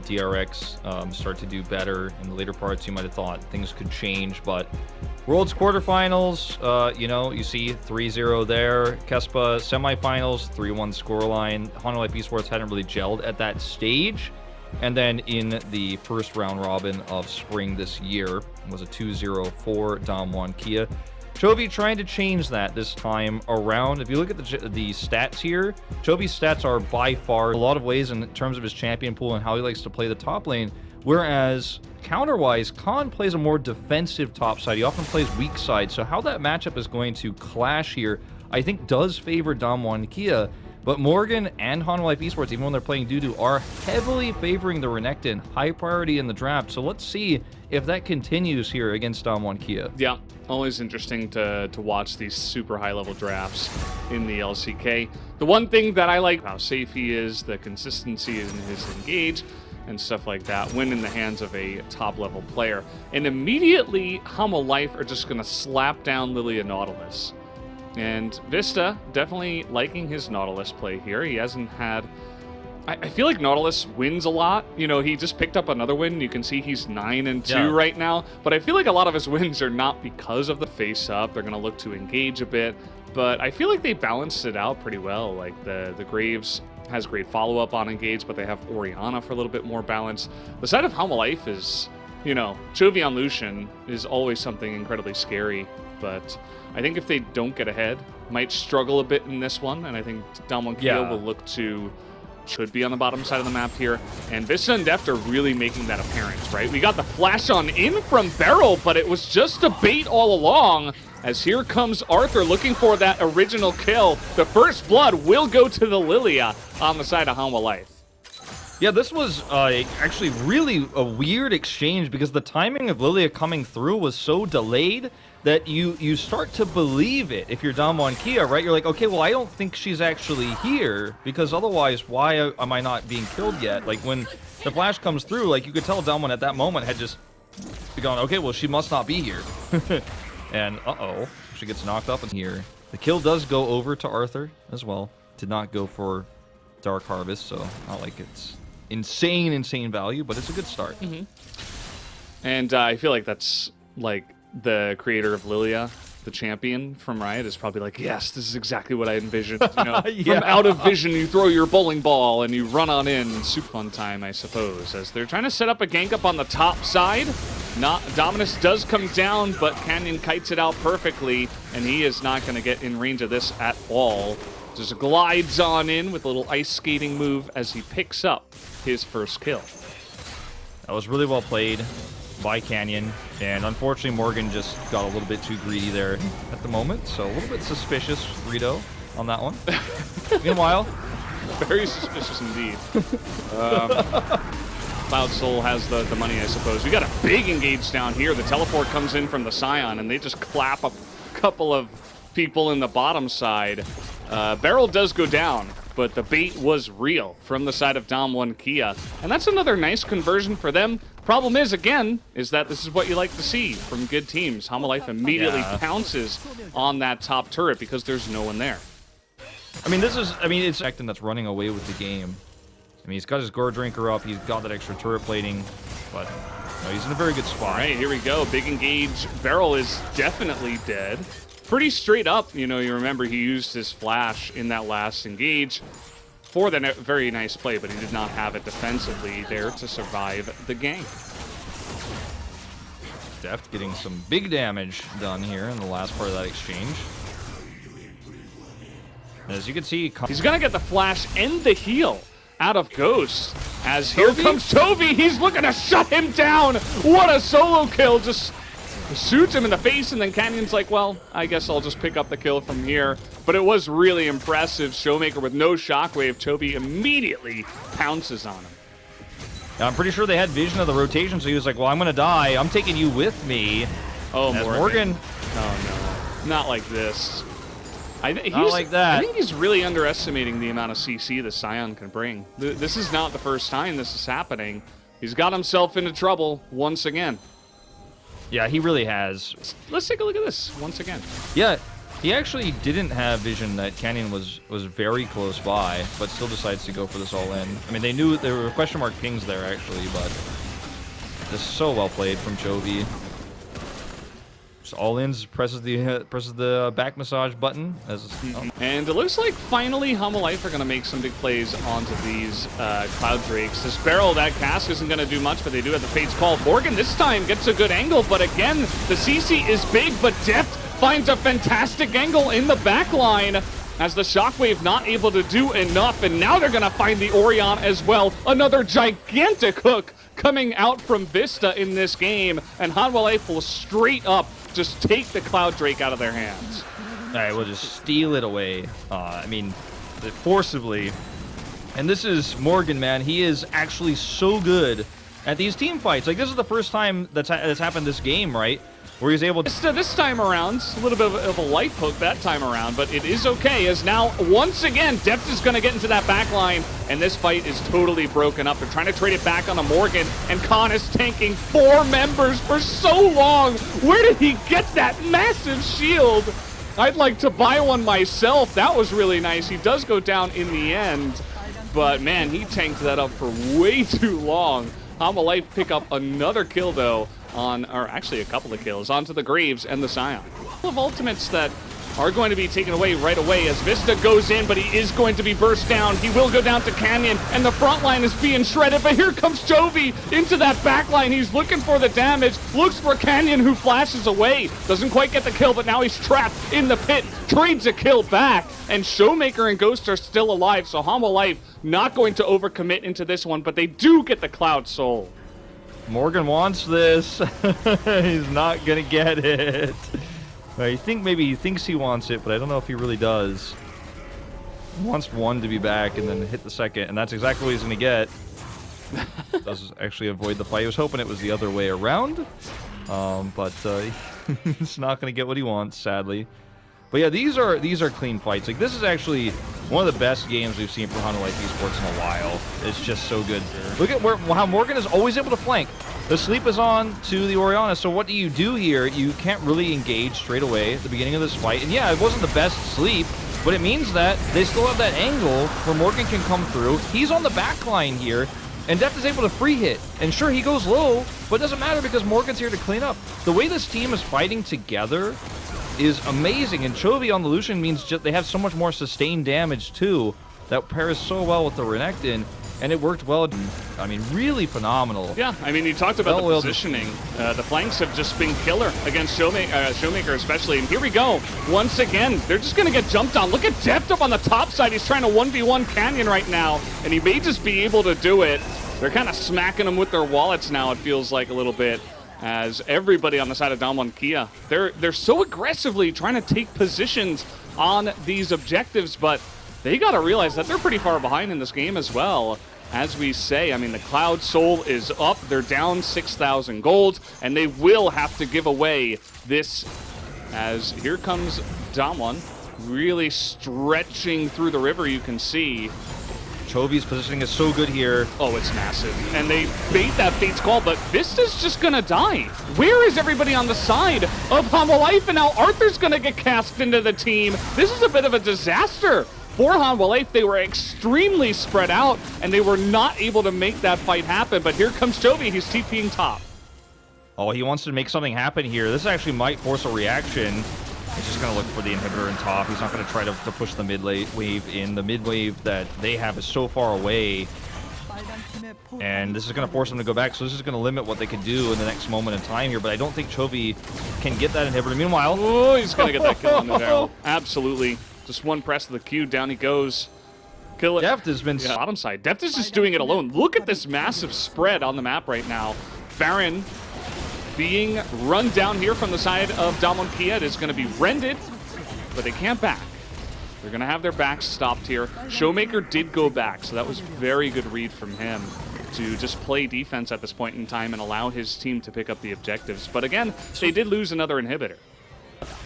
DRX start to do better in the later parts, you might have thought things could change. But Worlds quarterfinals, you know, you see 3-0 there. Kespa semifinals, 3-1 scoreline. Honor Life Esports hadn't really gelled at that stage. And then in the first round robin of spring this year, it was a 2-0 for Dam1 Kia. Chovy trying to change that this time around. If you look at the stats here, Chovy's stats are by far a lot of ways in terms of his champion pool and how he likes to play the top lane. Whereas counter-wise, Khan plays a more defensive top side. He often plays weak side. So how that matchup is going to clash here, I think does favor Dam1 Kia. But Morgan and Honor Life Esports, even when they're playing Dudu, are heavily favoring the Renekton, high priority in the draft. So let's see if that continues here against Dam1 Kia. Yeah, always interesting to watch these super high-level drafts in the LCK. The one thing that I like, how safe he is, the consistency in his engage, and stuff like that, when in the hands of a top-level player. And immediately, Honor Life are just going to slap down Lilia Nautilus. And Vista definitely liking his Nautilus play here. He hasn't had... I feel like Nautilus wins a lot. You know, he just picked up another win. You can see he's 9-2 right now. But I feel like a lot of his wins are not because of the face-up. They're going to look to engage a bit. But I feel like they balanced it out pretty well. Like, the Graves has great follow-up on engage, but they have Orianna for a little bit more balance. The side of Honor Life is, you know, Chovy on Lucian is always something incredibly scary. But I think if they don't get ahead, might struggle a bit in this one, and I think Dam1 Kia will look to, should be on the bottom side of the map here, and Vista and Deft are really making that apparent, right? We got the flash on in from Beryl, but it was just a bait all along, as here comes Arthur looking for that original kill. The first blood will go to the Lilia on the side of Honor Life. Yeah, this was actually really a weird exchange because the timing of Lilia coming through was so delayed that you start to believe it if you're Dam1 Kia, right? You're like, okay, well, I don't think she's actually here because otherwise, why am I not being killed yet? Like, when the flash comes through, like, you could tell Dam1 at that moment had just gone, okay, well, she must not be here. And, uh-oh, she gets knocked up in here. The kill does go over to Arthur as well. Did not go for Dark Harvest, so not like it's insane value, but it's a good start. And I feel like that's, like, the creator of Lilia, the champion from Riot, is probably like, yes, this is exactly what I envisioned. You know, from out of vision, you throw your bowling ball and you run on in. Super fun time, I suppose, as they're trying to set up a gank up on the top side. Dominus does come down, but Canyon kites it out perfectly, and he is not going to get in range of this at all. Just glides on in with a little ice skating move as he picks up his first kill. That was really well played by Canyon, and unfortunately Morgan just got a little bit too greedy there at the moment, so a little bit suspicious, Rito, on that one. Meanwhile, very suspicious indeed. Cloud Soul has the money, I suppose. We got a big engage down here. The teleport comes in from the Scion, and they just clap a couple of people in the bottom side. Beryl does go down, but the bait was real from the side of Dam1 Kia, and that's another nice conversion for them. Problem is, again, is that this is what you like to see from good teams. Honor Life immediately pounces on that top turret because there's no one there. I mean, it's Acton that's running away with the game. I mean, he's got his Gore Drinker up, he's got that extra turret plating, but no, he's in a very good spot. All right, here we go. Big engage. Beryl is definitely dead. Pretty straight up, you know, you remember he used his flash in that last engage for the very nice play, but he did not have it defensively there to survive the gank. Deft getting some big damage done here in the last part of that exchange. As you can see, he's gonna get the flash and the heal out of Ghost. As here comes Chovy, he's looking to shut him down. What a solo kill, just shoots him in the face, and then Canyon's like, well, I guess I'll just pick up the kill from here. But it was really impressive. Showmaker with no shockwave. Chovy immediately pounces on him. I'm pretty sure they had vision of the rotation, so he was like, well, I'm going to die. I'm taking you with me. Oh, Morgan. Oh, no. Not like this. Not like that. I think he's really underestimating the amount of CC the Scion can bring. This is not the first time this is happening. He's got himself into trouble once again. Yeah, he really has. Let's take a look at this once again. Yeah, He actually didn't have vision that Canyon was very close by, but still decides to go for this all-in. I mean, they knew there were question mark pings there, actually, but just so well played from Chovy. Just all-ins, presses the back massage button. And it looks like finally Humble Life are going to make some big plays onto these Cloud Drakes. This barrel, that cast isn't going to do much, but they do have the Fate's Call. Morgan this time gets a good angle, but again, the CC is big, but Deft finds a fantastic angle in the back line as the Shockwave not able to do enough, and now they're going to find the Orion as well. Another gigantic hook coming out from Vista in this game, and Humble Life will straight up just take the Cloud Drake out of their hands. All right, we'll just steal it away. I mean, forcibly. And this is Morgan, man. He is actually so good at these team fights. Like, this is the first time that's happened this game, right? Where he's able to... This time around, a little bit of a life hook that time around, but it is okay, as now, once again, Deft is going to get into that back line, and this fight is totally broken up. They're trying to trade it back onto Morgan, and Khan is tanking 4 members for so long. Where did he get that massive shield? I'd like to buy one myself. That was really nice. He does go down in the end, but man, he tanked that up for way too long. Humble Life pick up another kill, though, or actually a couple of kills, onto the Graves and the Scion. A couple of ultimates that are going to be taken away right away as Vista goes in, but he is going to be burst down. He will go down to Canyon, and the front line is being shredded, but here comes Chovy into that back line. He's looking for the damage, looks for Canyon, who flashes away. Doesn't quite get the kill, but now he's trapped in the pit, trades a kill back, and Showmaker and Ghost are still alive, so Humble Life not going to overcommit into this one, but they do get the Cloud Soul. Morgan wants this. He's not gonna get it. I think maybe he thinks he wants it, but I don't know if he really does. He wants one to be back and then hit the second, and that's exactly what he's gonna get. Does actually avoid the fight. He was hoping it was the other way around, but he's not gonna get what he wants, sadly. But yeah, these are clean fights. Like, this is actually one of the best games we've seen for Humble Life Esports in a while. It's just so good. Look at how Morgan is always able to flank. The sleep is on to the Oriana, so what do you do here? You can't really engage straight away at the beginning of this fight. And yeah, it wasn't the best sleep, but it means that they still have that angle where Morgan can come through. He's on the back line here, and Deft is able to free hit. And sure, he goes low, but it doesn't matter because Morgan's here to clean up. The way this team is fighting together is amazing, and Chovy on the Lucian means just they have so much more sustained damage too. That pairs so well with the Renekton, and it worked well. I mean, really phenomenal. Yeah, I mean, you talked about the positioning. The flanks have just been killer against Showmaker especially, and here we go. Once again, they're just going to get jumped on. Look at Deft up on the top side. He's trying to 1v1 Canyon right now, and he may just be able to do it. They're kind of smacking him with their wallets now, it feels like a little bit, as everybody on the side of Damwon Kia, they're so aggressively trying to take positions on these objectives, but they got to realize that they're pretty far behind in this game as well. As we say, I mean, the Cloud Soul is up. They're down 6,000 gold, and they will have to give away this, as here comes Damwon, really stretching through the river, you can see. Chovy's positioning is so good here. Oh, it's massive. And they bait that Fate's Call, but Vista's just gonna die. Where is everybody on the side of Humble Life? And now Arthur's gonna get cast into the team. This is a bit of a disaster for Humble Life. They were extremely spread out, and they were not able to make that fight happen. But here comes Chovy. He's TPing top. Oh, he wants to make something happen here. This actually might force a reaction. He's just going to look for the inhibitor in top. He's not going to try to push the mid wave in. The mid wave that they have is so far away. And this is going to force them to go back. So this is going to limit what they can do in the next moment in time here. But I don't think Chovy can get that inhibitor. Meanwhile... Oh, he's going to get that kill on the barrel. Absolutely. Just one press of the Q. Down he goes. Kill it. Deft has been... Yeah. Bottom side. Deft is just doing it alone. Look at this massive spread on the map right now. Baron being run down here from the side of Damwon Kia. It is going to be rended, but they can't back. They're going to have their backs stopped here. Showmaker did go back, so that was very good read from him to just play defense at this point in time and allow his team to pick up the objectives. But again, they did lose another inhibitor.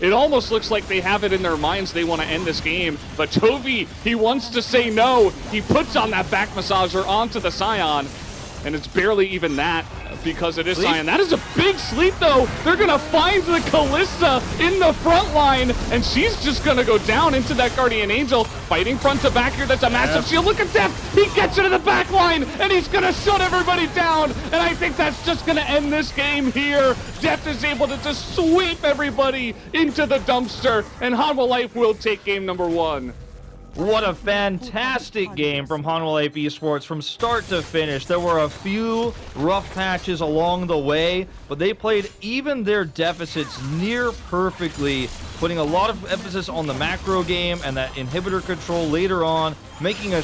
It almost looks like they have it in their minds they want to end this game, but Chovy, he wants to say no. He puts on that back massager onto the Scion, and it's barely even that. because it is Cyan. That is a big sleep, though. They're going to find the Kalista in the front line, and she's just going to go down into that Guardian Angel. Fighting front to back here. That's a massive shield. Look at Deft. He gets into the back line, and he's going to shut everybody down. And I think that's just going to end this game here. Deft is able to just sweep everybody into the dumpster, and Hanwha Life will take game number 1. What a fantastic game from Hanwha Life Esports from start to finish. There were a few rough patches along the way, but they played even their deficits near perfectly, putting a lot of emphasis on the macro game and that inhibitor control later on, making a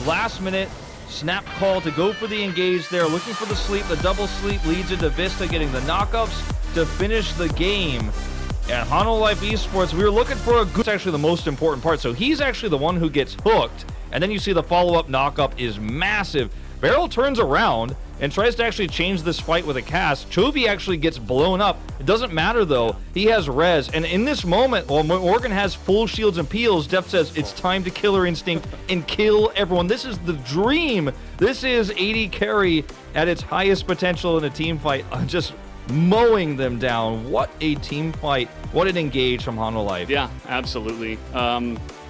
last-minute snap call to go for the engage there, looking for the sleep. The double sleep leads into Vista getting the knockups to finish the game. And Hanwha Life Esports, we were looking for a good... It's actually the most important part. So he's actually the one who gets hooked. And then you see the follow-up knockup is massive. Beryl turns around and tries to actually change this fight with a cast. Chovy actually gets blown up. It doesn't matter, though. He has res. And in this moment, while Morgan has full shields and peels, Deft says, it's time to Killer Instinct and kill everyone. This is the dream. This is AD carry at its highest potential in a team fight. Just mowing them down. What a team fight. What an engage from Hanwha Life. Yeah, absolutely.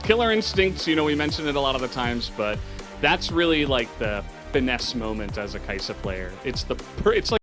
Killer Instincts, you know, we mentioned it a lot of the times, but that's really like the finesse moment as a Kai'Sa player. It's like